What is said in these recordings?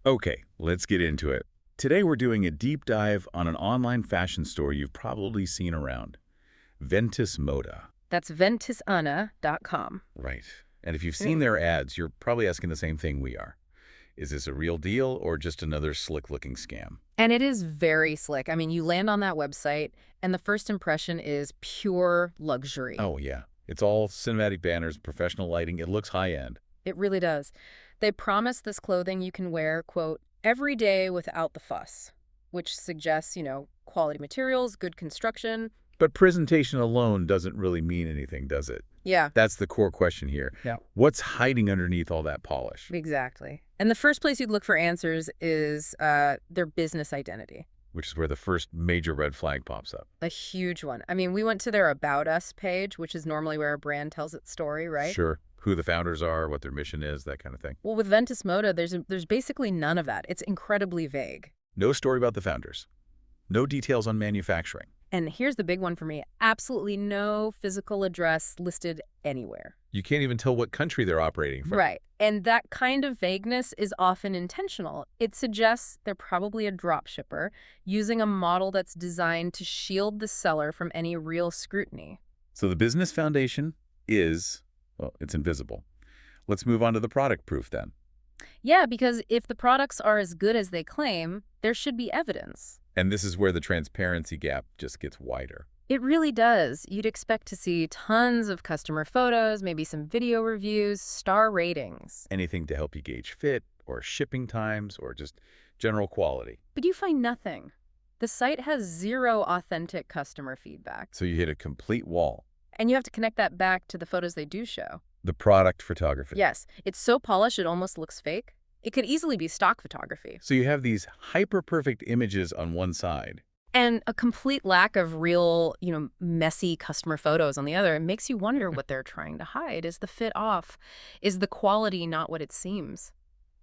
Okay, let's get into it. Today we're doing a deep dive on an online fashion store you've probably seen around, Ventus Moda. That's ventusana.com. Right. And if you've seen their ads, you're probably asking the same thing we are. Is this a real deal or just another slick-looking scam? And it is very slick. I mean, you land on that website, and the first impression is pure luxury. Oh, yeah. It's all cinematic banners, professional lighting. It looks high-end. It really does. They promise this clothing you can wear, quote, every day without the fuss, which suggests, quality materials, good construction. But presentation alone doesn't really mean anything, does it? Yeah, That's the core question here. Yeah. What's hiding underneath all that polish? exactly. And the first place you'd look for answers is their business identity. Which is where the first major red flag pops up. A huge one. I mean, we went to their About Us page, which is normally where a brand tells its story, right? Sure. Who the founders are, what their mission is, that kind of thing. Well, with Ventus Moda, there's basically none of that. It's incredibly vague. No story about the founders. No details on manufacturing. And here's the big one for me. Absolutely no physical address listed anywhere. You can't even tell what country they're operating from. Right. And that kind of vagueness is often intentional. It suggests they're probably a drop shipper using a model that's designed to shield the seller from any real scrutiny. So the business foundation is, well, it's invisible. Let's move on to the product proof then. Yeah, because if the products are as good as they claim, there should be evidence. And this is where the transparency gap just gets wider. It really does. You'd expect to see tons of customer photos, maybe some video reviews, star ratings. Anything to help you gauge fit or shipping times or just general quality. But you find nothing. The site has zero authentic customer feedback. So you hit a complete wall. And you have to connect that back to the photos they do show. The product photography. Yes, it's so polished it almost looks fake. It could easily be stock photography. So you have these hyper-perfect images on one side. And a complete lack of real, messy customer photos on the other. It makes you wonder what they're trying to hide. Is the fit off? Is the quality not what it seems?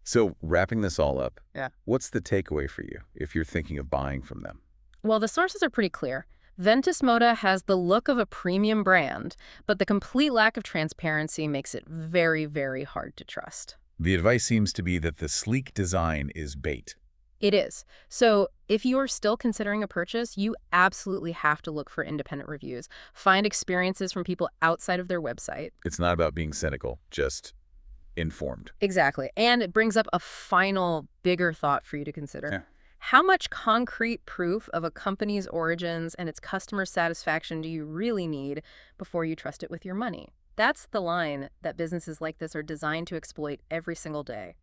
So wrapping this all up, Yeah. what's the takeaway for you if you're thinking of buying from them? Well, the sources are pretty clear. Ventus Moda has the look of a premium brand, but the complete lack of transparency makes it very, very hard to trust. The advice seems to be that the sleek design is bait. It is. So if you're still considering a purchase, you absolutely have to look for independent reviews. Find experiences from people outside of their website. It's not about being cynical, just informed. Exactly. And it brings up a final, bigger thought for you to consider. Yeah. How much concrete proof of a company's origins and its customer satisfaction do you really need before you trust it with your money? That's the line that businesses like this are designed to exploit every single day.